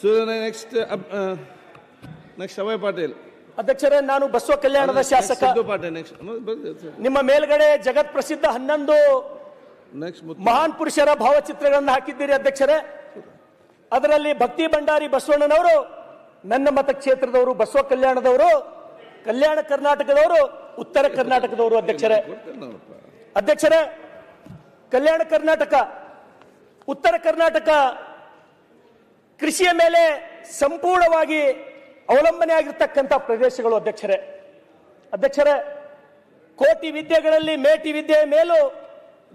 Next Abhay Patil. ಅಧ್ಯಕ್ಷರೇ, ನಾನು ಬಸವ ಕಲ್ಯಾಣದ ಶಾಸಕ. ನಿಮ್ಮ ಮೇಲ್ಗಡೆ ಜಗತ್ ಪ್ರಸಿದ್ಧ 11 ಮಹಾನ್ ಪುರುಷರ ಭಾವಚಿತ್ರಗಳನ್ನು ಹಾಕಿದ್ದೀರಿ ಅಧ್ಯಕ್ಷರೇ. ಅದರಲ್ಲಿ ಭಕ್ತಿ ಭಂಡಾರಿ ಬಸವಣ್ಣನವರು ನನ್ನ ಮತಕ್ಷೇತ್ರದವರು, ಬಸವ ಕಲ್ಯಾಣದವರು, ಕಲ್ಯಾಣ ಕರ್ನಾಟಕದವರು, ಉತ್ತರ ಕರ್ನಾಟಕದವರು. ಅಧ್ಯಕ್ಷರೇ, ಕಲ್ಯಾಣ ಕರ್ನಾಟಕ, ಉತ್ತರ ಕರ್ನಾಟಕ ಕೃಷಿಯ ಮೇಲೆ ಸಂಪೂರ್ಣವಾಗಿ ಅವಲಂಬನೆ ಆಗಿರ್ತಕ್ಕಂಥ ಪ್ರದೇಶಗಳು. ಅಧ್ಯಕ್ಷರೇ, ಕೋಟಿ ವಿದ್ಯೆಗಳಲ್ಲಿ ಮೇಟಿ ವಿದ್ಯೆಯ ಮೇಲೂ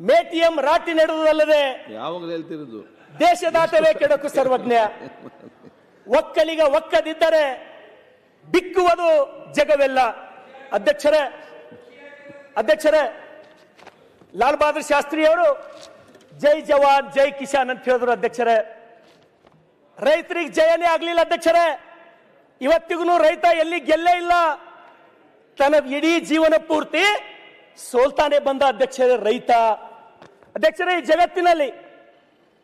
ಮೇಟಿಎಂ ರಾಟಿ ನಡೆದುದಲ್ಲದೆ ಯಾವಾಗಲೂ ಹೇಳ್ತಿರೋದು ದೇಶದಾಟವೇ ಕೆಡಕು ಸರ್ವಜ್ಞ. ಒಕ್ಕಲಿಗ ಒಕ್ಕದಿದ್ದರೆ ಬಿಕ್ಕುವುದು ಜಗವೆಲ್ಲ. ಅಧ್ಯಕ್ಷರೇ, ಲಾಲ್ ಬಹದ್ದೂರ್ ಶಾಸ್ತ್ರಿ ಅವರು ಜೈ ಜವಾನ್ ಜೈ ಕಿಸಾನ್ ಅಂತ ಹೇಳಿದ್ರು. ಅಧ್ಯಕ್ಷರೇ, ರೈತರಿಗೆ ಜಯನೇ ಆಗ್ಲಿಲ್ಲ. ಅಧ್ಯಕ್ಷರೇ, ಇವತ್ತಿಗೂ ರೈತ ಎಲ್ಲಿ ಗೆಲ್ಲೇ ಇಲ್ಲ. ತನ್ನ ಇಡೀ ಜೀವನ ಪೂರ್ತಿ ಸೋಲ್ತಾನೆ ಬಂದ ಅಧ್ಯಕ್ಷರೇ ರೈತ. ಅಧ್ಯಕ್ಷರೇ, ಈ ಜಗತ್ತಿನಲ್ಲಿ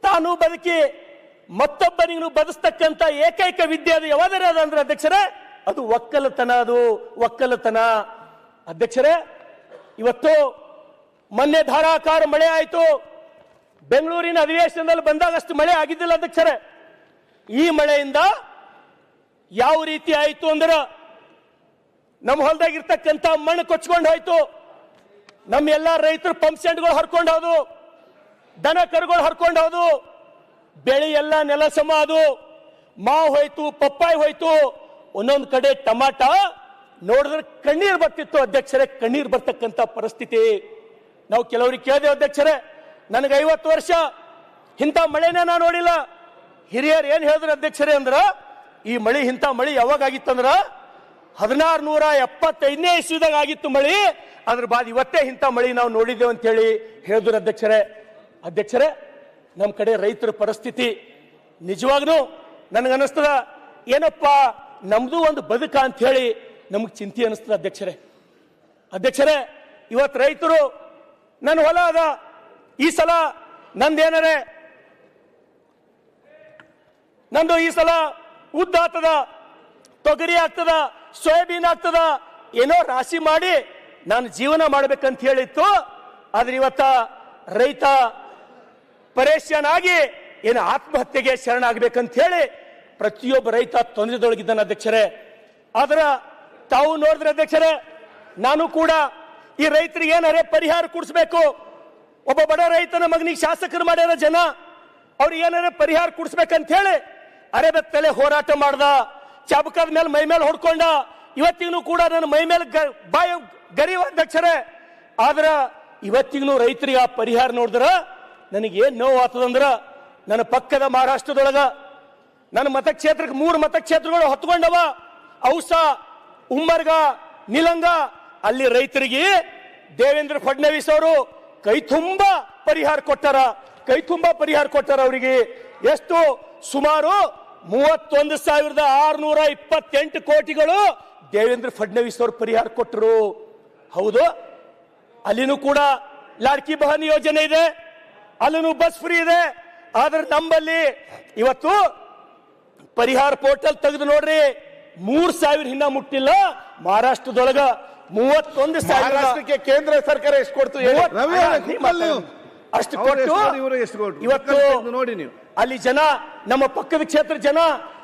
ತಾನು ಬದುಕಿ ಮತ್ತೊಬ್ಬನಿಗೂ ಬದುಸ್ತಕ್ಕಂಥ ಏಕೈಕ ವಿದ್ಯೆ ಅದು ಯಾವ್ದಾರ ಅಂದ್ರೆ ಅಧ್ಯಕ್ಷರೇ, ಅದು ಒಕ್ಕಲತನ. ಅಧ್ಯಕ್ಷರೇ, ಇವತ್ತು ಮೊನ್ನೆ ಧಾರಾಕಾರ ಮಳೆ ಆಯಿತು. ಬೆಂಗಳೂರಿನ ಅಧಿವೇಶನದಲ್ಲಿ ಬಂದಾಗಷ್ಟು ಮಳೆ ಆಗಿದ್ದಿಲ್ಲ ಅಧ್ಯಕ್ಷರೇ. ಈ ಮಳೆಯಿಂದ ಯಾವ ರೀತಿ ಆಯಿತು ಅಂದ್ರೆ ನಮ್ಮ ಹೊಲದಾಗಿರ್ತಕ್ಕಂಥ ಮಣ್ಣು ಕೊಚ್ಕೊಂಡು ಹೋಯ್ತು. ನಮ್ಮ ಎಲ್ಲ ರೈತರು ಪಂಪ್ ಸೆಟ್ಗಳು ಹರ್ಕೊಂಡು ಹೋದು, ದನ ಕರುಗಳು ಹರ್ಕೊಂಡು ಹೋದು, ಬೆಳೆ ಎಲ್ಲ ನೆಲ ಸಮ ಅದು. ಮಾವು ಹೋಯ್ತು, ಪಪ್ಪಾಯಿ ಹೋಯ್ತು, ಒಂದೊಂದು ಕಡೆ ಟಮಾಟ ನೋಡಿದ್ರೆ ಕಣ್ಣೀರು ಬರ್ತಿತ್ತು ಅಧ್ಯಕ್ಷರೇ. ಕಣ್ಣೀರು ಬರ್ತಕ್ಕಂಥ ಪರಿಸ್ಥಿತಿ. ನಾವು ಕೆಲವರಿಗೆ ಕೇಳಿದೆವು ಅಧ್ಯಕ್ಷರೇ, ನನಗೆ 50 ವರ್ಷ ಇಂಥ ಮಳೆನೇ ನಾನು ನೋಡಿಲ್ಲ. ಹಿರಿಯರು ಏನ್ ಹೇಳಿದ್ರು ಅಧ್ಯಕ್ಷರೇ ಅಂದ್ರ, ಈ ಮಳಿ ಇಂಥ ಮಳಿ ಯಾವಾಗ ಆಗಿತ್ತಂದ್ರ 1675ನೇ ಇಸ್ವಿದಾಗ ಆಗಿತ್ತು ಮಳಿ. ಅದ್ರ ಬಾದ್ ಇವತ್ತೇ ಇಂಥ ಮಳಿ ನಾವು ನೋಡಿದ್ದೇವೆ ಅಂತ ಹೇಳಿ ಹೇಳಿದ್ರು ಅಧ್ಯಕ್ಷರೇ, ನಮ್ಮ ಕಡೆ ರೈತರ ಪರಿಸ್ಥಿತಿ ನಿಜವಾಗ್ಲೂ ನನಗನ್ನಿಸ್ತದ, ಏನಪ್ಪ ನಮ್ದು ಒಂದು ಬದುಕ ಅಂತ ಹೇಳಿ ನಮಗ್ ಚಿಂತೆ ಅನಿಸ್ತದ ಅಧ್ಯಕ್ಷರೇ. ಇವತ್ತು ರೈತರು ನನ್ನ ಹೊಲ ಅದ, ಈ ಸಲ ನಂದು ಈ ಸಲ ಉದ್ದ ಆಗ್ತದ, ತೊಗರಿ ಆಗ್ತದ, ಸೋಯಾಬೀನ್ ಆಗ್ತದ, ಏನೋ ರಾಶಿ ಮಾಡಿ ನಾನು ಜೀವನ ಮಾಡ್ಬೇಕಂತ ಹೇಳಿತ್ತು. ಆದ್ರೆ ಇವತ್ತ ರೈತ ಪರೇಶಾನ್ ಆಗಿ ಏನು ಆತ್ಮಹತ್ಯೆಗೆ ಶರಣಾಗಬೇಕಂತ ಹೇಳಿ ಪ್ರತಿಯೊಬ್ಬ ರೈತ ತೊಂದರೆದೊಳಗಿದ್ದಾನೆ ಅಧ್ಯಕ್ಷರೇ. ಆದ್ರ ತಾವು ನೋಡಿದ್ರೆ ಅಧ್ಯಕ್ಷರೇ, ನಾನು ಕೂಡ ಈ ರೈತರಿಗೆ ಏನಾರೇ ಪರಿಹಾರ ಕೊಡಿಸ್ಬೇಕು. ಒಬ್ಬ ಬಡ ರೈತನ ಮಗನಿಗೆ ಶಾಸಕರು ಮಾಡ್ಯಾರ ಜನ, ಅವ್ರಿಗೆ ಏನಾರೇ ಪರಿಹಾರ ಕೊಡಿಸ್ಬೇಕಂತ ಹೇಳಿ ಅರೆಬೆತ್ತಲೆ ಹೋರಾಟ ಮಾಡ್ದ. ಚಾಬಕದ ಮೇಲೆ ಮೈ ಮೇಲೆ ಹೊಡ್ಕೊಂಡ. ಇವತ್ತಿಗೂ ಕೂಡ ನನ್ನ ಮೈ ಮೇಲೆ ಗರಿವ ಅಧ್ಯಕ್ಷರೇ. ಆದ್ರ ಇವತ್ತಿಗೂ ರೈತರಿಗೆ ಆ ಪರಿಹಾರ ನೋಡಿದ್ರ ನನಗೆ ಏನ್ ನೋವು ಆಗ್ತದಂದ್ರ, ನನ್ನ ಪಕ್ಕದ ಮಹಾರಾಷ್ಟ್ರದೊಳಗ ನನ್ನ ಮತಕ್ಷೇತ್ರಕ್ಕೆ 3 ಮತಕ್ಷೇತ್ರಗಳು ಹೊತ್ಕೊಂಡವ. ಔಸಾ, ಉಮ್ಮರ್ಗ, ನಿಲಂಗ. ಅಲ್ಲಿ ರೈತರಿಗೆ ದೇವೇಂದ್ರ ಫಡ್ನವೀಸ್ ಅವರು ಕೈ ತುಂಬಾ ಪರಿಹಾರ ಕೊಟ್ಟಾರ. ಅವರಿಗೆ ಎಷ್ಟು ಸುಮಾರು 31,628 ಕೋಟಿಗಳು ದೇವೇಂದ್ರ ಫಡ್ನವೀಸ್ ಅವರು ಪರಿಹಾರ ಕೊಟ್ಟರು. ಹೌದು, ಅಲ್ಲಿನೂ ಕೂಡ ಲಾಡ್ಕಿ ಬಹನ್ ಯೋಜನೆ ಇದೆ, ಅಲ್ಲೂ ಬಸ್ ಫ್ರೀ ಇದೆ. ಆದ್ರೆ ನಮ್ಮಲ್ಲಿ ಇವತ್ತು ಪರಿಹಾರ ಪೋರ್ಟಲ್ ತೆಗೆದು ನೋಡ್ರಿ, 3,000 ಹಿನ್ನ ಮುಟ್ಟಿಲ್ಲ. ಮಹಾರಾಷ್ಟ್ರದೊಳಗ 31,000 ಕೇಂದ್ರ ಸರ್ಕಾರ ಎಷ್ಟು ಕೊಡ್ತು ಅಷ್ಟು ಕೊಟ್ಟು ಇವತ್ತು ನೋಡಿ ನೀವು ಅಲ್ಲಿ ಜನ, ನಮ್ಮ ಪಕ್ಕದ ಕ್ಷೇತ್ರ ಜನ,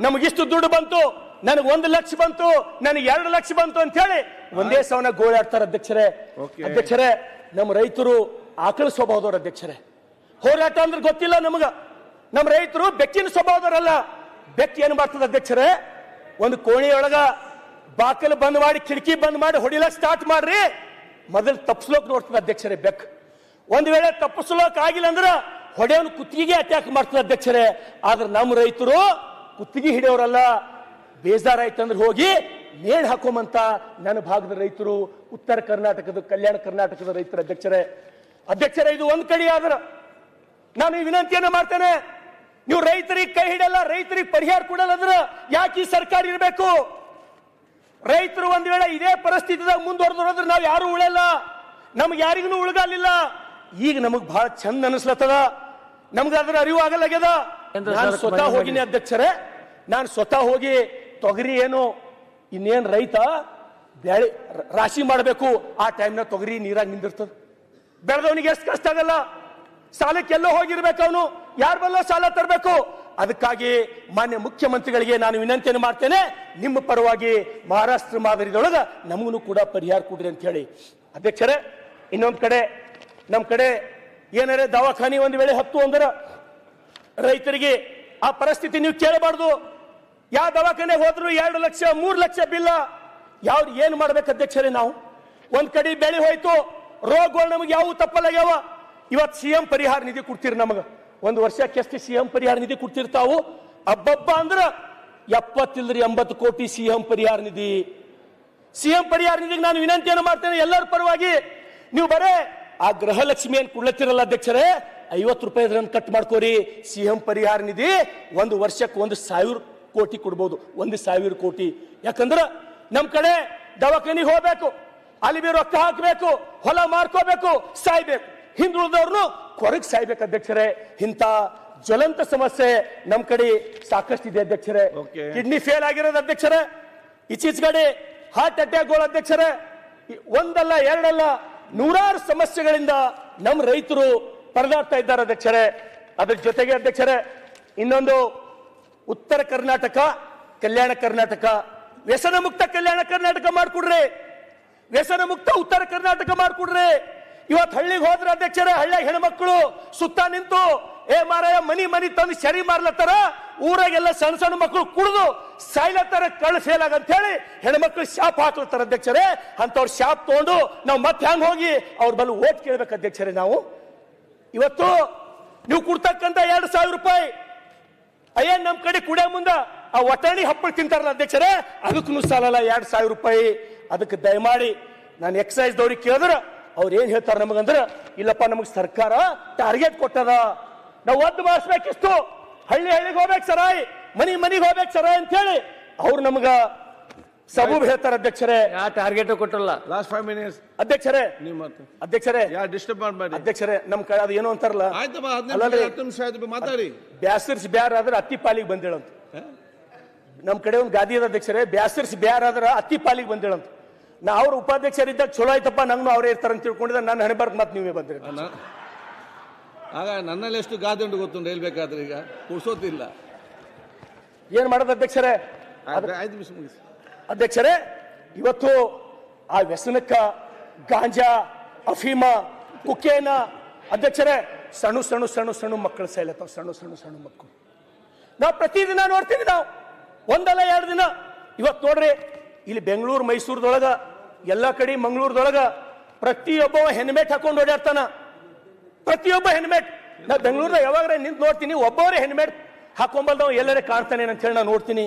ನಮಗಿಷ್ಟು ದುಡ್ಡು ಬಂತು, ನನಗೆ 1 ಲಕ್ಷ ಬಂತು, ನನಗೆ 2 ಲಕ್ಷ ಬಂತು ಅಂತ ಹೇಳಿ ಒಂದೇ ಸವನ ಗೋಳಾಡ್ತಾರೆ ಅಧ್ಯಕ್ಷರೇ. ನಮ್ಮ ರೈತರು ಆಕಳ ಸ್ವಭಾವದವ್ರ ಅಧ್ಯಕ್ಷರೇ. ಹೋರಾಟ ಅಂದ್ರೆ ಗೊತ್ತಿಲ್ಲ ನಮಗ. ನಮ್ಮ ರೈತರು ಬೆಕ್ಕಿನ ಸ್ವಭಾವದವರಲ್ಲ. ಬೆಕ್ಕು ಏನ್ ಮಾಡ್ತದ ಅಧ್ಯಕ್ಷರೇ, ಒಂದು ಕೋಣೆಯೊಳಗ ಬಾಕಲು ಬಂದ್ ಮಾಡಿ, ಕಿಟಕಿ ಬಂದ್ ಮಾಡಿ ಹೊಡಿಲಕ್ ಸ್ಟಾರ್ಟ್ ಮಾಡ್ರಿ, ಮೊದಲು ತಪ್ಪಿಸ್ಲೋಕ್ ನೋಡ್ತದ ಅಧ್ಯಕ್ಷರೇ ಬೆಕ್. ಒಂದ್ ವೇಳೆ ತಪ್ಪಿಸ್ಲೋಕ್ ಆಗಿಲ್ಲ ಅಂದ್ರ ಹೊಡೆಯವನು ಕುತ್ತಿಗೆ ಅಟ್ಯಾಕ್ ಮಾಡ್ತದ ಅಧ್ಯಕ್ಷರೇ. ಆದ್ರೆ ನಮ್ಮ ರೈತರು ಕುತ್ತಿಗೆ ಹಿಡಿಯೋರಲ್ಲ. ಬೇಜಾರಾಯ್ತಂದ್ರೆ ಹೋಗಿ ನೇಣು ಹಾಕೋಮಂತ ನನ್ನ ಭಾಗದ ರೈತರು, ಉತ್ತರ ಕರ್ನಾಟಕದ, ಕಲ್ಯಾಣ ಕರ್ನಾಟಕದ ರೈತರ ಅಧ್ಯಕ್ಷರೇ. ಇದು ಒಂದ್ ಕಡೆ ಆದ್ರ ನಾನು ಈ ವಿನಂತಿಯನ್ನ ಮಾಡ್ತೇನೆ, ನೀವು ರೈತರಿಗೆ ಕೈ ಹಿಡಲ್ಲ, ರೈತರಿಗೆ ಪರಿಹಾರ ಕೊಡಲ್ಲ ಅಂದ್ರ ಯಾಕೆ ಈ ಸರ್ಕಾರ ಇರಬೇಕು? ರೈತರು ಒಂದ್ ವೇಳೆ ಇದೇ ಪರಿಸ್ಥಿತಿದಾಗ ಮುಂದುವರೆದ್ರೆ ನಾವು ಯಾರು ಉಳಲ್ಲ, ನಮ್ಗೆ ಯಾರಿಗೂ ಉಳ್ಗಾಲಿಲ್ಲ. ಈಗ ನಮಗ್ ಬಹಳ ಚಂದ ಅನಿಸ್ಲತ್ತದ, ನಮ್ಗೆ ಅದ್ರ ಅರಿವು ಆಗಲಾಗ್ಯದ. ನಾನು ಸ್ವತಃ ಹೋಗಿನಿ ಅಧ್ಯಕ್ಷರೇ, ನಾನು ಸ್ವತಃ ಹೋಗಿ ತೊಗರಿ ಏನು ಇನ್ನೇನು ರೈತ ಬೆಳೆ ರಾಶಿ ಮಾಡಬೇಕು ಆ ಟೈಮ್ನಾಗ ತೊಗರಿ ನೀರಾಗ ನಿಂದಿರ್ತದೆ. ಬೆಳೆದವನಿಗೆ ಎಷ್ಟು ಕಷ್ಟ ಆಗಲ್ಲ. ಸಾಲಕ್ಕೆ ಎಲ್ಲೋ ಹೋಗಿರ್ಬೇಕು, ಅವನು ಯಾರ ಬಲ್ಲೋ ಸಾಲ ತರಬೇಕು. ಅದಕ್ಕಾಗಿ ಮಾನ್ಯ ಮುಖ್ಯಮಂತ್ರಿಗಳಿಗೆ ನಾನು ವಿನಂತಿಯನ್ನು ಮಾಡ್ತೇನೆ, ನಿಮ್ಮ ಪರವಾಗಿ ಮಹಾರಾಷ್ಟ್ರ ಮಾದರಿದೊಳಗ ನಮಗೂ ಕೂಡ ಪರಿಹಾರ ಕೊಡ್ರಿ ಅಂತ ಹೇಳಿ. ಅಧ್ಯಕ್ಷರೇ, ಇನ್ನೊಂದು ಕಡೆ ನಮ್ಮ ಕಡೆ ಏನಾರೆ ದವಾಖಾನೆ ಒಂದು ವೇಳೆ ಹತ್ತು ಅಂದ್ರೆ ರೈತರಿಗೆ ಆ ಪರಿಸ್ಥಿತಿ ನೀವು ಕೇಳಬಾರ್ದು. ಯಾವ ದವಾಖಾನೆ ಹೋದ್ರು 2 ಲಕ್ಷ 3 ಲಕ್ಷ ಬಿಲ್ಲ. ಯಾವ್ದು ಏನು ಮಾಡ್ಬೇಕು ಅಧ್ಯಕ್ಷರೇ? ನಾವು ಒಂದ್ ಕಡೆ ಬೆಳೆ ಹೋಯ್ತು, ರೋಗಗಳು ನಮಗೆ ಯಾವ ತಪ್ಪಲಾಗ್ಯಾವ. ಇವತ್ತು ಸಿಎಂ ಪರಿಹಾರ ನಿಧಿ ಕೊಡ್ತೀರಿ ನಮಗ, ಒಂದು ವರ್ಷಕ್ಕೆ ಎಷ್ಟು ಸಿಎಂ ಪರಿಹಾರ ನಿಧಿ ಕೊಡ್ತಿರ್ತಾವು? ಅಬ್ಬಬ್ಬ ಅಂದ್ರ 70 ಇಲ್ರಿ 80 ಕೋಟಿ ಸಿಎಂ ಪರಿಹಾರ ನಿಧಿ. ಸಿಎಂ ಪರಿಹಾರ ನಿಧಿಗೆ ನಾನು ವಿನಂತಿಯನ್ನು ಮಾಡ್ತೇನೆ ಎಲ್ಲರ ಪರವಾಗಿ, ನೀವು ಬರೇ ಆ ಗೃಹಲಕ್ಷ್ಮಿ ಏನ್ ಕೊಡ್ಲತ್ತಿರಲ್ಲ ಅಧ್ಯಕ್ಷರೇ, 50 ರೂಪಾಯಿ ಅದನ್ನು ಕಟ್ ಮಾಡ್ಕೋರಿ. ಸಿಎಂ ಪರಿಹಾರ ನಿಧಿ ಒಂದು ವರ್ಷಕ್ಕೆ 1,000 ಕೋಟಿ ಕೊಡ್ಬೋದು, 1,000 ಕೋಟಿ. ಯಾಕಂದ್ರ ನಮ್ ಕಡೆ ದವಾಖಾನಿಗೆ ಹೋಗ್ಬೇಕು, ಅಲ್ಲಿ ಬಿ ರೊಕ್ಕ ಹಾಕಬೇಕು, ಹೊಲ ಮಾರ್ಕೋಬೇಕು, ಸಾಯ್ಬೇಕು. ಹಿಂದುಳಿದವ್ರನ್ನು ಕೊರಗ್ ಸಾಯ್ಬೇಕು ಅಧ್ಯಕ್ಷರೇ. ಇಂಥ ಜ್ವಲಂತ ಸಮಸ್ಯೆ ನಮ್ ಕಡೆ ಸಾಕಷ್ಟಿದೆ ಅಧ್ಯಕ್ಷರೇ. ಕಿಡ್ನಿ ಫೇಲ್ ಆಗಿರೋದು ಅಧ್ಯಕ್ಷರೇ, ಈಚೀಚೆಗಡೆ ಹಾರ್ಟ್ ಅಟ್ಯಾಕ್ಗಳು ಅಧ್ಯಕ್ಷರೇ, ಒಂದಲ್ಲ ಎರಡಲ್ಲ ನೂರಾರು ಸಮಸ್ಯೆಗಳಿಂದ ನಮ್ಮ ರೈತರು ಪರದಾಡ್ತಾ ಇದ್ದಾರೆ ಅಧ್ಯಕ್ಷರೇ. ಅದ್ರ ಜೊತೆಗೆ ಅಧ್ಯಕ್ಷರೇ, ಇನ್ನೊಂದು ಉತ್ತರ ಕರ್ನಾಟಕ, ಕಲ್ಯಾಣ ಕರ್ನಾಟಕ, ವ್ಯಸನ ಮುಕ್ತ ಕಲ್ಯಾಣ ಕರ್ನಾಟಕ ಮಾಡ್ಕೊಡ್ರಿ, ವ್ಯಸನ ಮುಕ್ತ ಉತ್ತರ ಕರ್ನಾಟಕ ಮಾಡ್ಕೊಡ್ರಿ. ಇವತ್ತು ಹಳ್ಳಿಗೆ ಹೋದ್ರ ಅಧ್ಯಕ್ಷರೇ, ಹಳ್ಳಿಯಾಗ ಹೆಣ್ಮಕ್ಳು ಸುತ್ತ ನಿಂತು ಏ ಮಾರಾಯ ಮನಿ ಮನಿ ತಂದು ಶರಿ ಮಾರ್ಲತ್ತಾರ, ಊರಾಗೆಲ್ಲ ಸಣ್ಣ ಸಣ್ಣ ಮಕ್ಕಳು ಕುಡಿದು ಸಾಯ್ಲತ್ತಾರ, ಕಳ್ಳ ಫೇಲ್ ಆಗಂತ ಹೇಳಿ ಹೆಣ್ಮಕ್ಳು ಶಾಪ್ ಹಾಕ್ಲತ್ತಾರ ಅಧ್ಯಕ್ಷರೇ. ಅಂತವ್ರ ಶಾಪ್ ತಗೊಂಡು ನಾವು ಮತ್ತೆ ಹ್ಯಾಂಗ ಹೋಗಿ ಅವ್ರ ಬಲ್ಲ ಓಟ್ ಕೇಳ್ಬೇಕು ಅಧ್ಯಕ್ಷರೇ. ನಾವು ಇವತ್ತು ನೀವು ಕೊಡ್ತಕ್ಕಂತ 2,000 ರೂಪಾಯಿ ಅಯ್ಯನ್ ನಮ್ ಕಡೆ ಕುಡಿಯೋ ಮುಂದ ಆ ಒಟಾಣಿ ಹಪ್ಪಳ ತಿಂತಾರಲ್ಲ ಅಧ್ಯಕ್ಷರೇ, ಅದಕ್ಕೂ ಸಾಲಲ್ಲ 2,000 ರೂಪಾಯಿ. ಅದಕ್ಕೆ ದಯಮಾಡಿ ನಾನು ಎಕ್ಸೈಸ್ ದವ್ರಿಗೆ ಕೇಳಿದ್ರ ಅವ್ರು ಏನ್ ಹೇಳ್ತಾರ ನಮಗಂದ್ರ, ಇಲ್ಲಪ್ಪ ನಮಗ್ ಸರ್ಕಾರ ಟಾರ್ಗೆಟ್ ಕೊಟ್ಟದ, ನಾವು ಒದ್ದು ಮಾಡಿಸ್ಬೇಕಿಷ್ಟು, ಹಳ್ಳಿಗೆ ಹೋಗ್ಬೇಕು ಸರಾಯ್, ಮನಿಗೆ ಹೋಗ್ಬೇಕು ಸರಾಯ್ ಅಂತ ಹೇಳಿ ಅವ್ರು ನಮಗ ಸಬೂಬ್ ಹೇಳ್ತಾರ ಅಧ್ಯಕ್ಷರೇ. ಯಾವ ಟಾರ್ಗೆಟ್ ಕೊಟ್ಟಲ್ಲ. ಲಾಸ್ಟ್ 5 minutes ಅಧ್ಯಕ್ಷರೇ, ಅಧ್ಯಕ್ಷರೇ ಡಿಸ್ಟರ್ಬ್ ಮಾಡಬೇಡಿ ಅಧ್ಯಕ್ಷರೇ. ನಮ್ ಕಡೆ ಅದು ಏನೋ ಅಂತಾರಲ್ಲ, ಮಾತಾಡಿ, ಬ್ಯಾಸರ್ಸ್ ಬ್ಯಾರ ಆದ್ರೆ ಅತ್ತಿ ಪಾಲಿಗೆ ಬಂದೇಳಂತ. ನಮ್ ಕಡೆ ಒಂದು ಗಾದಿ ಅದ ಅಧ್ಯಕ್ಷರೇ, ಬ್ಯಾಸರ್ಸ್ ಬ್ಯಾರ ಆದ್ರ ಅತ್ತಿ ಪಾಲಿಗೆ ಬಂದೇಳಂತ. ನಾ ಅವ್ರ ಉಪಾಧ್ಯಕ್ಷರಿದ್ದಾಗ ಚಲೋ ಆಯ್ತಪ್ಪ, ನಂಗೂ ಅವ್ರೇ ಇರ್ತಾರ ಅಂತ ತಿಳ್ಕೊಂಡಿದ್ದ, ನನ್ನ ಹಣೆ ಬರ್ಕ್ ಮತ್ತೆ ನೀವೇ ಬಂದ್ರಿ. ಆಗ ನನ್ನಲ್ಲಿ ಎಷ್ಟು ಗಾದೆ ಉಂಟು ಗೊತ್ತುಂಟು ಹೇಳ್ಬೇಕಾದ್ರೆ, ಈಗ ಕುಡ್ಸೋದಿಲ್ಲ. ಏನ್ ಮಾಡೋದು ಅಧ್ಯಕ್ಷರೇ? 5 ನಿಮಿಷ ಮುಗಿಸಿ ಅಧ್ಯಕ್ಷರೇ. ಇವತ್ತು ಆ ವ್ಯಸನಕ್ಕ ಗಾಂಜಾ, ಅಫೀಮ, ಕುಕ್ಕೇನ ಅಧ್ಯಕ್ಷರೇ, ಸಣ್ಣ ಸಣ್ಣ ಸಣ್ಣ ಸಣ್ಣ ಮಕ್ಕಳು ಸಾಯ್ಲತ್ತಾವ, ಸಣ್ಣ ಸಣ್ಣ ಸಣ್ಣ ಮಕ್ಕಳು. ನಾವು ಪ್ರತಿದಿನ ನೋಡ್ತೀವಿ, ನಾವು ಒಂದಲ್ಲ 2 ದಿನ. ಇವತ್ತು ನೋಡ್ರಿ, ಇಲ್ಲಿ ಬೆಂಗಳೂರು ಮೈಸೂರದೊಳಗ ಎಲ್ಲ ಕಡೆ ಮಂಗಳೂರದೊಳಗ ಪ್ರತಿಯೊಬ್ಬ ಹೆಲ್ಮೆಟ್ ಹಾಕೊಂಡು ಓಡಾಡ್ತಾನ, ಪ್ರತಿಯೊಬ್ಬ ಹೆಲ್ಮೆಟ್. ನಾ ಬೆಂಗಳೂರ್ದಾಗ ಯಾವಾಗ ನಿಂತು ನೋಡ್ತೀನಿ, ಒಬ್ಬವರೇ ಹೆಲ್ಮೆಟ್ ಹಾಕೊಂಬಲ್ದವ ಎಲ್ಲರೇ ಕಾಣ್ತಾನೆ ಅಂತ ಹೇಳಿ ನಾನು ನೋಡ್ತೀನಿ.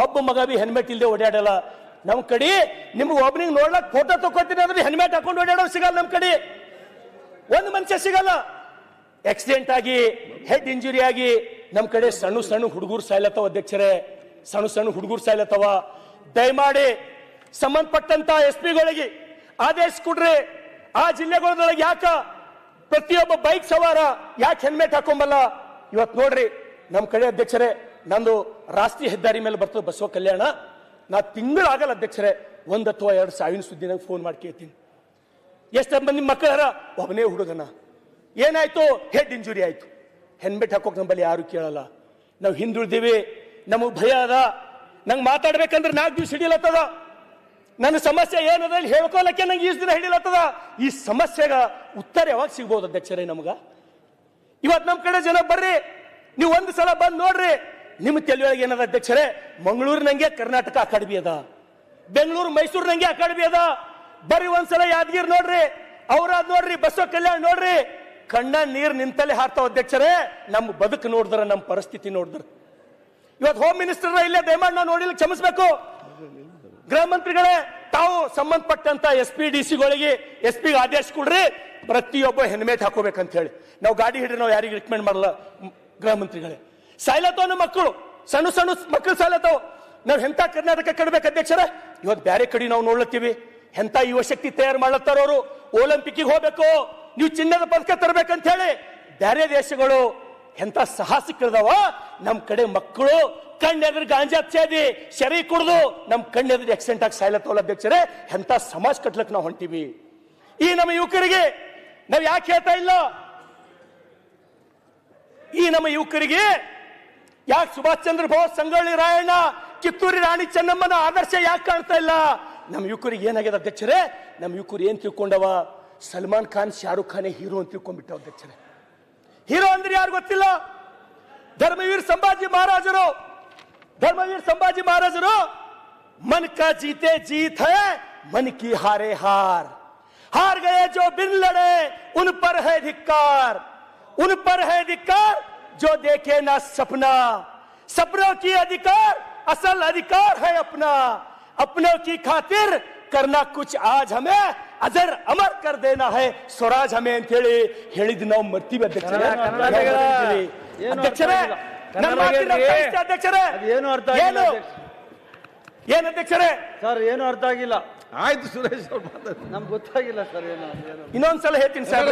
ಒಬ್ಬ ಮಗ ಬಿ ಹೆಲ್ಮೆಟ್ ಇಲ್ಲದೆ ಓಡಾಡಲ್ಲ. ನಮ್ ಕಡೆ ನಿಮ್ಗೆ ಒಬ್ಬನಿಗೆ ನೋಡ್ಲಕ್ ಫೋಟೋ ತಗೋತೀನಿ ಅಂದ್ರೆ ಹೆಲ್ಮೆಟ್ ಹಾಕೊಂಡು ಓಡಾಡೋ ಸಿಗಲ್ಲ. ನಮ್ ಕಡೆ ಒಂದು ಮನುಷ್ಯ ಸಿಗಲ್ಲ. ಆಕ್ಸಿಡೆಂಟ್ ಆಗಿ ಹೆಡ್ ಇಂಜುರಿ ಆಗಿ ನಮ್ ಕಡೆ ಸಣ್ಣ ಸಣ್ಣ ಹುಡುಗರು ಸಾಯ್ಲತ್ತವ ಅಧ್ಯಕ್ಷರೇ, ಸಣ್ಣ ಸಣ್ಣ ಹುಡುಗರು ಸಾಯ್ಲತ್ತವ. ದಯಮಾಡಿ ಸಂಬಂಧಪಟ್ಟಂತ SP ಗಳಿಗೆ ಆದೇಶ ಕೊಡ್ರಿ. ಆ ಜಿಲ್ಲೆಗಳೊಳಗೆ ಯಾಕ ಪ್ರತಿಯೊಬ್ಬ ಬೈಕ್ ಸವಾರ ಯಾಕೆ ಹೆಲ್ಮೆಟ್ ಹಾಕೊಂಬಲ್ಲ? ಇವತ್ತು ನೋಡ್ರಿ ನಮ್ ಕಡೆ ಅಧ್ಯಕ್ಷರೇ, ನಂದು ರಾಷ್ಟ್ರೀಯ ಹೆದ್ದಾರಿ ಮೇಲೆ ಬರ್ತದೆ ಬಸವ ಕಲ್ಯಾಣ. ನಾ ತಿಂಗಳಾಗಲ್ಲ ಅಧ್ಯಕ್ಷರೇ, 1 ಅಥವಾ 2 ಸಾವಿನ ಸುದ್ದಿ ನಂಗೆ ಫೋನ್ ಮಾಡಿ ಕೇಳ್ತೀನಿ. ಎಷ್ಟು ಮಂದಿ ಮಕ್ಕಳಾರ? ಒಬ್ಬನೇ ಹುಡುಗನ ಏನಾಯ್ತು? ಹೆಡ್ ಇಂಜುರಿ ಆಯ್ತು. ಹೆಲ್ಮೆಟ್ ಹಾಕೋಕ್ ನಮ್ಮಲ್ಲಿ ಯಾರು ಕೇಳಲ್ಲ. ನಾವು ಹಿಂದುಳಿದೀವಿ, ನಮಗ್ ಭಯ ಅದ. ನಂಗೆ ಮಾತಾಡ್ಬೇಕಂದ್ರೆ 4 ದಿವಸ ಹಿಡಿಲತ್ತದ. ನನ್ನ ಸಮಸ್ಯೆ ಏನದ ಹೇಳ್ಕೊಳಕ್ಕೆ ನಂಗೆ 20 ದಿನ ಹಿಡಿಲತ್ತದ. ಈ ಸಮಸ್ಯೆಗ ಉತ್ತರ ಯಾವಾಗ ಸಿಗ್ಬೋದು ಅಧ್ಯಕ್ಷರೇ ನಮಗ? ಇವತ್ತು ನಮ್ಮ ಕಡೆ ಜನ ಬರ್ರಿ, ನೀವು ಒಂದು ಸಲ ಬಂದು ನೋಡ್ರಿ. ನಿಮ್ಮ ತಲೆಯೊಳಗೆ ಏನದ ಅಧ್ಯಕ್ಷರೇ? ಮಂಗಳೂರಿನಂಗೆ ಕರ್ನಾಟಕ ಅಕಾಡೆಮಿ ಅದ, ಬೆಂಗಳೂರು ಮೈಸೂರಿನಂಗೆ ಅಕಾಡೆಮಿ ಅದ. ಬರ್ರಿ ಒಂದ್ಸಲ ಯಾದಗಿರಿ ನೋಡ್ರಿ, ಔರಾದ್ ನೋಡ್ರಿ, ಬಸವ ಕಲ್ಯಾಣ ನೋಡ್ರಿ. ಕಣ್ಣ ನೀರು ನಿಂತಲ್ಲೇ ಹಾರ್ತಾವ ಅಧ್ಯಕ್ಷರೇ. ನಮ್ಮ ಬದುಕು ನೋಡಿದ್ರ, ನಮ್ಮ ಪರಿಸ್ಥಿತಿ ನೋಡಿದ್ರ. ಇವತ್ತು ಹೋಮ್ ಮಿನಿಸ್ಟರ್ ಇಲ್ಲೇ ದಯಮಾಡಿ ನಾವು ನೋಡಿಲ್ಲ, ಕ್ಷಮಿಸಬೇಕು. ಗೃಹ ಮಂತ್ರಿಗಳೇ, ತಾವು ಸಂಬಂಧಪಟ್ಟಂತ SP ಗೆ ಆದೇಶ ಕೊಡ್ರಿ, ಪ್ರತಿಯೊಬ್ಬ ಹೆಲ್ಮೆಟ್ ಹಾಕೋಬೇಕಂತ ಹೇಳಿ. ನಾವು ಗಾಡಿ ಹಿಡ್ರಿ, ನಾವು ಯಾರಿಗೆ ರಿಕಮೆಂಡ್ ಮಾಡಲ್ಲ. ಗೃಹ ಮಂತ್ರಿಗಳೇ, ಸಾಯ್ಲತ್ತವ ಮಕ್ಕಳು, ಸಣ್ಣ ಸಣ್ಣ ಮಕ್ಕಳು ಸಾಯ್ಲತ್ತವ. ನಾವು ಎಂತ ಕರ್ನಾಟಕ ಕಡ್ಬೇಕು ಅಧ್ಯಕ್ಷರೇ? ಇವತ್ತು ಬೇರೆ ಕಡೆ ನಾವು ನೋಡ್ಲತ್ತೀವಿ, ಎಂತ ಯುವ ಶಕ್ತಿ ತಯಾರು ಮಾಡ್ಲತ್ತಾರ ಅವರು. ಒಲಿಂಪಿಕ್ಗೆ ಹೋಗ್ಬೇಕು, ನೀವು ಚಿನ್ನದ ಪದಕ ತರಬೇಕಂತ ಹೇಳಿ ಬೇರೆ ದೇಶಗಳು ಎಂತ ಸಾಹಸಿಕಳದವ. ನಮ್ ಕಡೆ ಮಕ್ಕಳು ಕಣ್ಣೆದ್ರ ಗಾಂಜಾ ಸೇದಿ ಶರಿ ಕುಡ್ದು ನಮ್ ಕಣ್ಣೆದ್ರ ಆಕ್ಸಿಡೆಂಟ್ ಆಗಿ ಸಾಯ್ಲತ್ತವಲ್ಲ ಅಧ್ಯಕ್ಷರೇ. ಎಂತ ಸಮಾಜ ಕಟ್ಲಕ್ ನಾವು ಹೊಂಟಿವಿ. ಈ ನಮ್ಮ ಯುವಕರಿಗೆ ನಾವ್ ಯಾಕೆ ಹೇಳ್ತಾ ಇಲ್ಲ? ಈ ನಮ್ಮ ಯುವಕರಿಗೆ ಯಾಕೆ ಸುಭಾಷ್ ಚಂದ್ರ ಬೋಸ್, ಸಂಗೊಳ್ಳಿ ರಾಯಣ್ಣ, ಕಿತ್ತೂರಿ ರಾಣಿ ಚೆನ್ನಮ್ಮನ ಆದರ್ಶ ಯಾಕೆ ಕಾಣ್ತಾ ಇಲ್ಲ? ನಮ್ಮ ಯುವಕರಿಗೆ ಏನಾಗಿದೆ ಅಧ್ಯಕ್ಷರೇ? ನಮ್ಮ ಯುವಕರು ಏನ್ ತಿಳ್ಕೊಂಡವ? ಸಲ್ಮಾನ್ ಖಾನ್, ಶಾರುಖ್ ಖಾನೇ ಹೀರೋ ಅಂತ ತಿಳ್ಕೊಂಡ್ಬಿಟ್ಟವ ಅಧ್ಯಕ್ಷರೇ. ಹೀರೋ ಅಂದ್ರೆ ಯಾರು ಗೊತ್ತಿಲ್ಲ. ಧರ್ಮವೀರ್ ಸಂಭಾಜಿ ಮಹಾರಾಜರು, मन का जीते जीत है, मन की हारे हार. हार गए जो बिन लड़े उन पर है धिक्कार, जो देखे ना सपना. सपनों की अधिकार, असल अधिकार है अपना. अपनों की खातिर करना कुछ आज हमें अजर अमर कर देना है स्वराज हमें ಅಂತ ಹೇಳಿ ಹೇಳಿದ್ ನಾವು ಮರ್ತೀವಿ ಅಧ್ಯಕ್ಷರೇ. ಏನು ಅರ್ಥ ಆಗಿಲ್ಲ ಏನು ಅಧ್ಯಕ್ಷರೇ? ಸರ್ ಏನು ಅರ್ಥ ಆಗಿಲ್ಲ. ಆಯ್ತು ಸುರೇಶ್, ನಮ್ಗೆ ಗೊತ್ತಾಗಿಲ್ಲ ಸರ್. ಇನ್ನೊಂದ್ಸಲ ಹೇಳ್ತೀನಿ ಸರ್.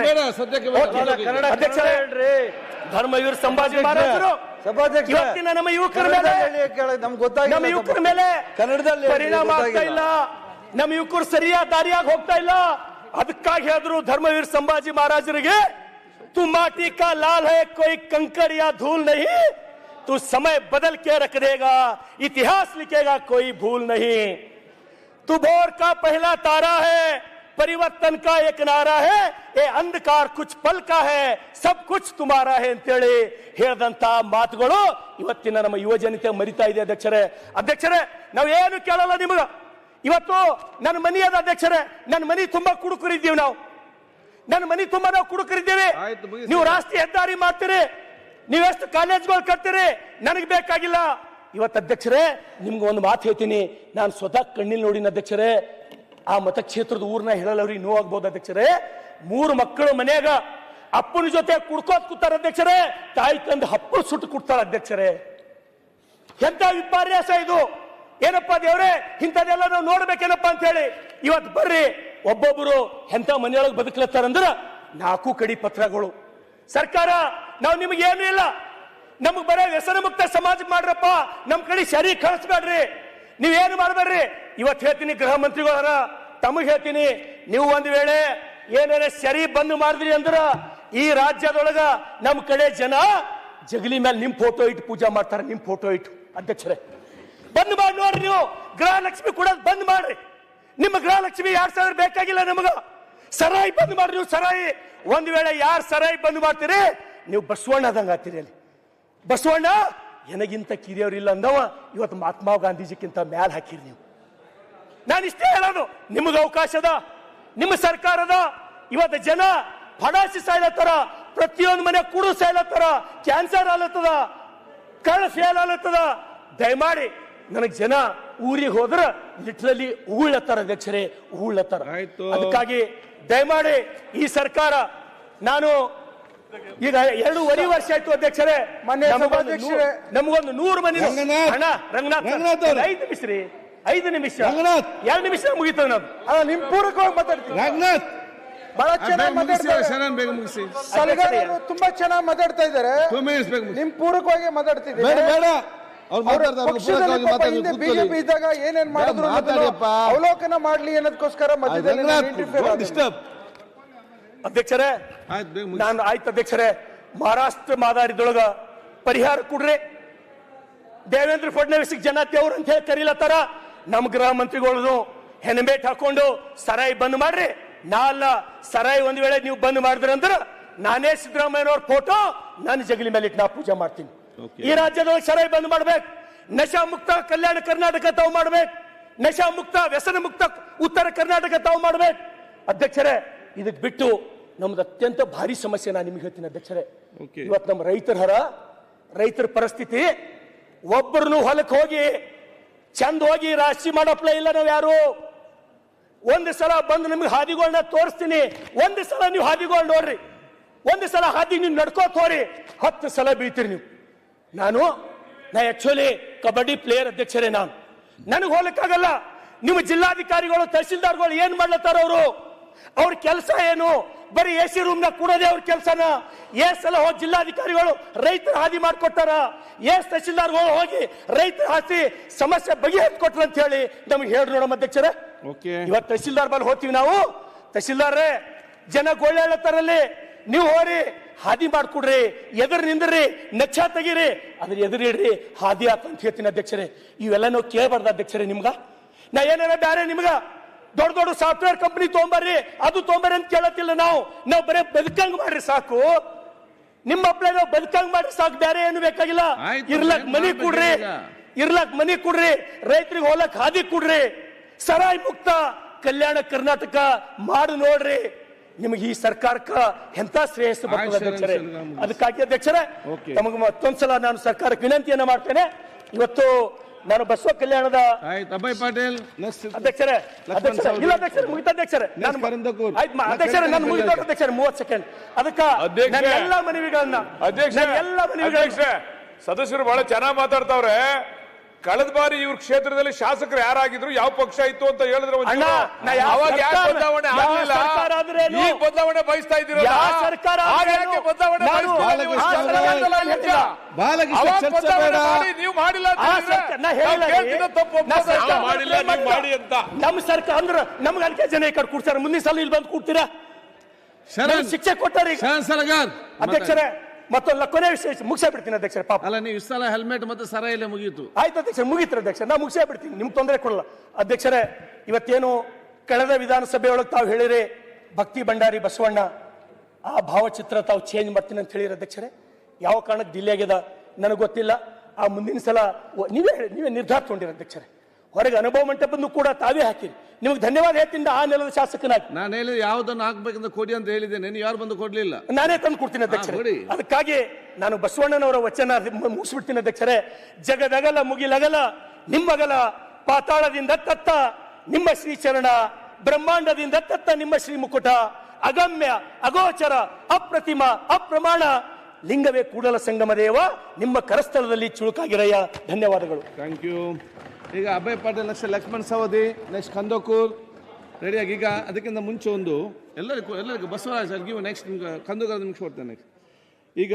ಅಧ್ಯಕ್ಷರೇ ಹೇಳ್ರಿ. ಧರ್ಮವೀರ್ ಸಂಭಾಜಿ ಮಹಾರಾಜರು ಇವತ್ತಿನ ನಮ್ಮ ಯುವಕರ ಮೇಲೆ, ನಮ್ಗೆ ಗೊತ್ತಾಗಿಲ್ಲ, ನಮ್ಮ ಯುವಕರ ಮೇಲೆ ಕನ್ನಡದಲ್ಲಿ ಪರಿಣಾಮ ಆಗ್ತಾ ಇಲ್ಲ. ನಮ್ಮ ಯುವಕರು ಸರಿಯಾದ ದಾರಿಯಾಗಿ ಹೋಗ್ತಾ ಇಲ್ಲ. ಅದಕ್ಕಾಗಿ ಹೇಳಿದ್ರು ಧರ್ಮವೀರ್ ಸಂಭಾಜಿ ಮಹಾರಾಜರಿಗೆ, तू माटी का लाल है, कोई कंकड़ या धूल नहीं. तू समय बदल के रख देगा, इतिहास लिखेगा, कोई भूल नहीं. तू भोर का पहला तारा है, परिवर्तन का एक नारा है. ये अंधकार कुछ पल का है, सब कुछ तुम्हारा है ಅಂತೇಳಿ ಹೇಳಿದಂತ ಮಾತುಗಳು ಇವತ್ತಿನ ನಮ್ಮ ಯುವ ಜನತೆ ಮರಿತಾ ಇದೆ ಅಧ್ಯಕ್ಷರೇ. ನಾವು ಏನು ಕೇಳಲ್ಲ ನಿಮಗ. ಇವತ್ತು ನನ್ನ ಮನೆ ಅದ ಅಧ್ಯಕ್ಷರೇ, ನನ್ನ ಮನೆ ತುಂಬಾ ಕುಡುಕರಿದ್ದೀವಿ ನಾವು. ನನ್ನ ಮನೆ ತುಂಬಾ ನಾವು ಕುಡುಕರಿದ್ದೇವೆ. ನೀವು ರಾಷ್ಟ್ರೀಯ ಹೆದ್ದಾರಿ ಮಾಡ್ತೀರಿ, ನೀವೆಷ್ಟು ಕಾಲೇಜ್ಗಳು ಕಟ್ತೀರಿ, ನನಗೆ ಬೇಕಾಗಿಲ್ಲ. ಇವತ್ತು ಅಧ್ಯಕ್ಷರೇ ನಿಮ್ಗೆ ಒಂದು ಮಾತು ಹೇಳ್ತೀನಿ, ನಾನು ಸ್ವತಃ ಕಣ್ಣಿಲ್ ನೋಡಿನ ಅಧ್ಯಕ್ಷರೇ. ಆ ಮತಕ್ಷೇತ್ರದ ಊರ್ನ ಹೇಳಲ್ಲವ್ರಿಗೆ ನೋವಾಗ್ಬೋದು ಅಧ್ಯಕ್ಷರೇ. 3 ಮಕ್ಕಳು ಮನೆಯಾಗ ಅಪ್ಪನ ಜೊತೆ ಕುಡ್ಕೋತ್ ಕೂತಾರ ಅಧ್ಯಕ್ಷರೇ. ತಾಯಿ ತಂದು ಹಪ್ಪಳು ಸುಟ್ಟು ಕುಡ್ತಾರ ಅಧ್ಯಕ್ಷರೇ. ಎಂತ ವಿಪರ್ಯಾಸ ಇದು! ಏನಪ್ಪಾ ದೇವ್ರೆ, ಇಂಥದೆಲ್ಲ ನಾವು ನೋಡ್ಬೇಕೇನಪ್ಪ ಅಂತ ಹೇಳಿ ಇವತ್ತು ಬರ್ರಿ ಒಬ್ಬೊಬ್ಬರು ಎಂತ ಮನೆಯೊಳಗೆ ಬದುಕಲತ್ತಾರಂದ್ರ 4 ಕಡಿ ಪತ್ರಗಳು. ಸರ್ಕಾರ ನಾವು ನಿಮಗೆ ಏನು ಇಲ್ಲ, ನಮಗ್ ಬರೋ ವ್ಯಸನ ಮುಕ್ತ ಸಮಾಜ ಮಾಡ್ರಪ್ಪ, ನಮ್ ಕಡೆ ಶರೀರ ಕಳಿಸ್ಬೇಡ್ರಿ, ನೀವೇನು ಮಾಡ್ಬೇಡ್ರಿ. ಇವತ್ತು ಹೇಳ್ತೀನಿ ಗೃಹ ಮಂತ್ರಿಗಳ ತಮಗ್ ಹೇಳ್ತೀನಿ, ನೀವು ಒಂದ್ ವೇಳೆ ಏನಾರ ಶರೀರ ಬಂದ್ ಮಾಡಿದ್ರಿ ಅಂದ್ರ ಈ ರಾಜ್ಯದೊಳಗ ನಮ್ ಕಡೆ ಜನ ಜಗಲಿ ಮೇಲೆ ನಿಮ್ ಫೋಟೋ ಇಟ್ಟು ಪೂಜಾ ಮಾಡ್ತಾರೆ. ನಿಮ್ ಫೋಟೋ ಇಟ್ಟು ಅಧ್ಯಕ್ಷರೇ ಬಂದ್ ಮಾಡಿ ನೋಡ್ರಿ. ನೀವು ಗೃಹಲಕ್ಷ್ಮಿ ಕೊಡೋದು ಬಂದ್ ಮಾಡ್ರಿ. ನಿಮ್ಮ ಗೃಹಲಕ್ಷ್ಮಿ 2000 ಬೇಕಾಗಿಲ್ಲ ನಮಗ. ಸರಾಯಿ ಬಂದ್ ಮಾಡ್ರಿ. ನೀವು ಸರಾಯಿ ಒಂದ್ ವೇಳೆ ಯಾರು ಸರಾಯಿ ಬಂದ್ ಮಾಡ್ತೀರಿ, ನೀವು ಬಸವಣ್ಣದಂಗ ಆತೀರಿ. ಅಲ್ಲಿ ಬಸವಣ್ಣ ನನಗಿಂತ ಕಿರಿಯವ್ರಿಲ್ಲ ಅಂದವ ಇವತ್ತು ಮಹಾತ್ಮ ಗಾಂಧೀಜಿಕ್ಕಿಂತ ಮ್ಯಾಲ್ ಹಾಕಿರಿ ನೀವು. ನಾನು ಇಷ್ಟೇ ಹೇಳೋದು, ನಿಮಗೆ ಅವಕಾಶದ, ನಿಮ್ಮ ಸರ್ಕಾರದ ಇವತ್ತು ಜನ ಫಡಾಸಿ ಸಾಯ್ಲತ್ತಾರ, ಪ್ರತಿಯೊಂದು ಮನೆ ಕುಡು ಸಾಯ್ಲತ್ತಾರ, ಕ್ಯಾನ್ಸರ್ ಆಲತ್ತದ, ಕಳ್ಳ ಫೇಲ್ ಆಲತ್ತದ. ದಯಮಾಡಿ ನನಗೆ ಜನ ಊರಿಗೆ ಹೋದ್ರ ಲಿಟ್ರಲಿ ಉಗುಳತ್ತಾರ ಅಧ್ಯಕ್ಷರೇ, ಉಗುಳತ್ತಾರ. ಅದಕ್ಕಾಗಿ ದಯಮಾಡಿ ಈ ಸರ್ಕಾರ, ನಾನು ಈಗ 2.5 ವರ್ಷ ಆಯ್ತು ಅಧ್ಯಕ್ಷರೇ, ನಮಗೊಂದು 100 ಮನೆ ಹಣ ರಂಗನಾಥ್ 5 ನಿಮಿಷ ರೀ, 5 ನಿಮಿಷ 2 ನಿಮಿಷ ಮುಗಿತದ. ನಾವು ನಿಮ್ ಪೂರಕವಾಗಿ ಮಾತಾಡ್ತೀವಿ. ರಂಗನಾಥ್ ಬಹಳ ಚೆನ್ನಾಗಿ ಮಾತಾಡ್ತಾರೆ, ತುಂಬಾ ಚೆನ್ನಾಗಿ ಮಾತಾಡ್ತಾ ಇದ್ದಾರೆ. ನಿಮ್ ಪೂರಕವಾಗಿ ಮಾತಾಡ್ತಿದ್ದೀವಿ. ಬಿಜೆಪಿ ಇದ್ದಾಗ ಏನೇನ್ ಮಾಡಿದ್ರು ಅವಲೋಕನ ಮಾಡ್ಲಿ ಅನ್ನೋದಕ್ಕೋಸ್ಕರ ಮಧ್ಯದಲ್ಲಿ ಅಧ್ಯಕ್ಷರೇ ನಾನು ಆಯ್ತು ಅಧ್ಯಕ್ಷರೇ, ಮಹಾರಾಷ್ಟ್ರ ಮಾದಾರಿದೊಳಗ ಪರಿಹಾರ ಕೊಡ್ರಿ. ದೇವೇಂದ್ರ ಫಡ್ನವೀಸ್ ಜನ ದೇವ್ರ ಅಂತ ಹೇಳಿ ಕರೀಲತ್ತಾರ. ನಮ್ ಗೃಹ ಮಂತ್ರಿಗಳು ಹೆಲ್ಮೆಟ್ ಹಾಕೊಂಡು ಸರಾಯಿ ಬಂದ್ ಮಾಡ್ರಿ. ನಾಲ್ಲ ಸರಾಯಿ ಒಂದ್ ವೇಳೆ ನೀವು ಬಂದ್ ಮಾಡಿದ್ರಿ ಅಂದ್ರ ನಾನೇ ಸಿದ್ದರಾಮಯ್ಯನವ್ರ ಫೋಟೋ ನನ್ನ ಜಗಲಿ ಮೇಲೆ ಇಟ್ಟು ನಾ ಪೂಜೆ ಮಾಡ್ತೀನಿ. ಈ ರಾಜ್ಯದೊಳಗೆ ಸರಾಯಿ ಬಂದ್ ಮಾಡ್ಬೇಕು. ನಶಾ ಮುಕ್ತ ಕಲ್ಯಾಣ ಕರ್ನಾಟಕ ತಾವು ಮಾಡ್ಬೇಕು. ನಶಾ ಮುಕ್ತ ವ್ಯಸನ ಮುಕ್ತ ಉತ್ತರ ಕರ್ನಾಟಕ ತಾವು ಮಾಡ್ಬೇಕು. ಅಧ್ಯಕ್ಷರೇ ಇದಕ್ ಬಿಟ್ಟು ನಮ್ದು ಅತ್ಯಂತ ಭಾರಿ ಸಮಸ್ಯೆ ನಾನು ನಿಮ್ಗೆ ಹೇಳ್ತೀನಿ ಅಧ್ಯಕ್ಷರೇ. ಇವತ್ತು ನಮ್ಮ ರೈತರ ಪರಿಸ್ಥಿತಿ, ಒಬ್ಬರನ್ನು ಹೊಲಕ್ಕೆ ಹೋಗಿ ಚಂದ ಹೋಗಿ ರಾಶಿ ಮಾಡಪ್ಲ ಇಲ್ಲ ನಾವು ಯಾರು. ಒಂದು ಸಲ ಬಂದು ನಿಮ್ಗೆ ಹಾದಿಗಳನ್ನ ತೋರಿಸ್ತೀನಿ, ಒಂದು ಸಲ ನೀವು ಹಾದಿಗಳು ನೋಡ್ರಿ, ಒಂದು ಸಲ ಹಾದಿ ನೀವು ನಡ್ಕೋತ ಹೋರಿ, 10 ಸಲ ಬೀಳ್ತೀರಿ ನೀವು. ನಾ ಆಕ್ಚುಲಿ ಕಬಡ್ಡಿ ಪ್ಲೇಯರ್ ಅಧ್ಯಕ್ಷರೇ. ನನಗೆ ಹೋಗ್ಲಿಕ್ಕಾಗಲ್ಲ. ನಿಮ್ಮ ಜಿಲ್ಲಾಧಿಕಾರಿಗಳು ತಹಸೀಲ್ದಾರ್ಗಳು ಏನ್ ಮಾಡ್ಲತ್ತಾರ, ಅವ್ರ ಕೆಲಸ ಏನು, ಬರೀ ಎ ಸಿ ರೂಮ್ನಾಗ ಕೂಡೋದೇ ಅವ್ರ ಕೆಲಸನ. ಸಲ ಹೋಗಿ ಜಿಲ್ಲಾಧಿಕಾರಿಗಳು ರೈತರ ಹಾದಿ ಮಾಡಿಕೊಟ್ಟಾರ, ತಹಸೀಲ್ದಾರ್ಗಳು ಹೋಗಿ ರೈತರ ಹಾಸಿ ಸಮಸ್ಯೆ ಬಗೆಹರಿಸಿಕೊಟ್ರು ಅಂತ ಹೇಳಿ ನಮ್ಗೆ ಹೇಳಿ ನೋಡಮ್ಮ ಅಧ್ಯಕ್ಷರೇ. ಇವತ್ತು ತಹಸೀಲ್ದಾರ್ ಬಲ್ಲಿ ಹೋಗ್ತೀವಿ ನಾವು, ತಹಸೀಲ್ದಾರೇ ಜನ ಗೋಳೆ ಹೇಳತ್ತಾರಲ್ಲಿ, ನೀವು ಹೋರಿ ಹಾದಿ ಮಾಡ್ಕೊಡ್ರಿ, ಎದುರು ನಿಂದ್ರಿ, ನಕ್ಷ ತೆಗೀರಿ, ಅದ್ರ ಎದುರಿಡ್ರಿ, ಹಾದಿ ಆತ ಅಂತ ಹೇಳ್ತೀನಿ ಅಧ್ಯಕ್ಷರೇ. ಇವೆಲ್ಲ ನಾವು ಕೇಳಬಾರ್ದು ಅಧ್ಯಕ್ಷರೇ. ನಿಮ್ಗ ನಾ ಏನಾರ ಬ್ಯಾರೆ ನಿಮ್ಗ ದೊಡ್ಡ ದೊಡ್ಡ ಸಾಫ್ಟ್ವೇರ್ ಕಂಪನಿ ತೊಗೊಂಬರ್ರಿ, ಅದು ತೊಗೊಂಬರ್ರಿ ಅಂತ ಕೇಳತ್ತಿಲ್ಲ. ನಾವು ಬರೇ ಬದುಕಂಗ್ ಮಾಡ್ರಿ ಸಾಕು. ನಿಮ್ಮ ಅಪ್ಲೈ ನಾವು ಬದುಕಂಗ್ ಮಾಡ್ರಿ ಸಾಕು, ಬೇರೆ ಏನು ಬೇಕಾಗಿಲ್ಲ. ಇರ್ಲಕ್ ಮನಿ ಕೊಡ್ರಿ, ಇರ್ಲಕ್ ಮನಿ ಕೊಡ್ರಿ, ರೈತರಿಗೆ ಹೋಲಕ್ ಹಾದಿ ಕೊಡ್ರಿ, ಸರಾಯಿ ಮುಕ್ತ ಕಲ್ಯಾಣ ಕರ್ನಾಟಕ ಮಾಡು ನೋಡ್ರಿ. ನಿಮಗೆ ಈ ಸರ್ಕಾರಕ್ಕ ಎಂತ ಶ್ರೇಯಸ್ಸು ಬರ್ತದೆ ಅಧ್ಯಕ್ಷರೇ. ಅದಕ್ಕಾಗಿ ಅಧ್ಯಕ್ಷರೇ ತಮಗೆ ಮತ್ತೊಂದ್ಸಲ ನಾನು ಸರ್ಕಾರಕ್ಕೆ ವಿನಂತಿಯನ್ನ ಮಾಡ್ತೇನೆ. ಇವತ್ತು ನಾನು ಬಸವ ಕಲ್ಯಾಣದ ಅಭಯ್ ಪಾಟೀಲ್ ಅಧ್ಯಕ್ಷರೇ, ಇಲ್ಲ ಅಧ್ಯಕ್ಷರೇ ಮುಗಿತ ಅಧ್ಯಕ್ಷರೇ, ಅಧ್ಯಕ್ಷರೇ ನಾನು ಮುಗಿದ ಅಧ್ಯಕ್ಷರೇ 30 ಸೆಕೆಂಡ್. ಅದಕ್ಕ ಎಲ್ಲ ಮನವಿಗಳನ್ನ ಸದಸ್ಯರು ಬಹಳ ಚೆನ್ನಾಗಿ ಮಾತಾಡ್ತಾವ್ರೆ. ಕಳೆದ ಬಾರಿ ಇವ್ರ ಕ್ಷೇತ್ರದಲ್ಲಿ ಶಾಸಕರು ಯಾರಾಗಿದ್ರು, ಯಾವ ಪಕ್ಷ ಇತ್ತು ಅಂತ ಹೇಳಿದ್ರೆ ಅವಾಗ ಯಾಕೆ ಬದಲಾವಣೆ ಆಗಲಿಲ್ಲ? ಈಗ ಬದಲಾವಣೆ ಬಯಸ್ತಾ ಇದ್ದೀರಲ್ಲ, ನೀವು ಮಾಡಿಲ್ಲ ನಮ್ಮ ಸರ್ಕಾರ ಅಂದ್ರೆ ನಮ್ಗೆ ಅಲ್ಲಿಗೆ ಜನ ಈ ಕಡೆ ಕೂಡ್ತಾರೆ, ಮುಂದಿನ ಸಲ ಇಲ್ಲಿ ಬಂದು ಕೂಡ್ತೀರಾ? ಶಿಕ್ಷೆ ಕೊಟ್ಟಾರೆ ಅಧ್ಯಕ್ಷರೇ. ಮತ್ತೊಂದು ಕೊನೆ ವಿಷಯ ಮುಗಿಸೇ ಬಿಡ್ತೀನಿ ಅಧ್ಯಕ್ಷರೇ. ಪಾಪ ಅಲ್ಲ, ನೀವು ಇಷ್ಟೆಲ್ಲ ಹೆಲ್ಮೆಟ್ ಮತ್ತೆ ಸರ ಇಲ್ಲ ಮುಗೀತು. ಆಯ್ತು ಅಧ್ಯಕ್ಷರೇ, ಮುಗೀತು ಅಧ್ಯಕ್ಷರೇ, ನಾ ಮುಗಿಸೇ ಬಿಡ್ತೀನಿ, ನಿಮ್ಗೆ ತೊಂದರೆ ಕೊಡಲ್ಲ ಅಧ್ಯಕ್ಷರೇ. ಇವತ್ತೇನು ಕಳೆದ ವಿಧಾನಸಭೆಯೊಳಗೆ ತಾವು ಹೇಳಿರಿ ಭಕ್ತಿ ಭಂಡಾರಿ ಬಸವಣ್ಣ ಆ ಭಾವಚಿತ್ರ ತಾವು ಚೇಂಜ್ ಮಾಡ್ತೀನಿ ಅಂತ ಹೇಳಿರಿ ಅಧ್ಯಕ್ಷರೇ. ಯಾವ ಕಾರಣಕ್ಕೆ ಡಿಲೇ ಆಗ್ಯದ ನನಗೆ ಗೊತ್ತಿಲ್ಲ. ಆ ಮುಂದಿನ ಸಲ ನೀವೇ ನಿರ್ಧಾರ ತಗೊಂಡಿರಿ ಅಧ್ಯಕ್ಷರೇ. ಹೊರಗೆ ಅನುಭವ ಮಂಟಪನ್ನು ಕೂಡ ತಾವೇ ಹಾಕಿರಿ. ನಿಮಗೆ ಧನ್ಯವಾದ ಹೇಳ್ತೀನಿ. ಆ ನೆಲದ ಶಾಸಕನಾಗಿ ನಾನು ಹೇಳಿದ ಯಾವುದನ್ನು ಹಾಕ್ಬೇಕಂತ ಕೊಡಿ ಅಂತ ಹೇಳಿದ್ದೇನೆ, ನೀವು ಯಾರು ಬಂದು ಕೊಡ್ಲಿಲ್ಲ, ನಾನೇ ತಂದು ಕೊಡ್ತೀನಿ ಅಧ್ಯಕ್ಷರೇ. ಅದಕ್ಕಾಗಿ ನಾನು ಬಸವಣ್ಣನವರ ವಚನ ಮುಗಿಸ್ಬಿಡ್ತೀನಿ ಅಧ್ಯಕ್ಷರೇ. ಜಗದಗಲ ಮುಗಿಲಗಲ ನಿಮ್ಮಗಲ, ಪಾತಾಳದಿಂದ ತತ್ತ ನಿಮ್ಮ ಶ್ರೀಚರಣ, ಬ್ರಹ್ಮಾಂಡದಿಂದ ತತ್ತ ನಿಮ್ಮ ಶ್ರೀ ಮುಕುಟ, ಅಗಮ್ಯ ಅಗೋಚರ ಅಪ್ರತಿಮ ಅಪ್ರಮಾಣ, ಲಿಂಗವೇ ಕೂಡಲ ಸಂಗಮ ದೇವ, ನಿಮ್ಮ ಕರಸ್ಥಳದಲ್ಲಿ ಚುಳುಕಾಗಿರಯ್ಯ. ಧನ್ಯವಾದಗಳು. Thank you. ಈಗ ಅಭಯ್ ಪಾಟೀಲ್, ನೆಕ್ಸ್ಟ್ ಲಕ್ಷ್ಮಣ್ ಸವದಿ, ನೆಕ್ಸ್ಟ್ ಕಂದಕೂರ್ ರೆಡಿಯಾಗಿ. ಈಗ ಅದಕ್ಕಿಂತ ಮುಂಚೆ ಒಂದು ಎಲ್ಲರಿಗೂ ಬಸವರಾಜ್ ಅರ್ಗಿವು ನೆಕ್ಸ್ಟ್ ಕಂದಕೂರ್ ನಿಮಿಷ ಕೊಡ್ತೇನೆ. ಈಗ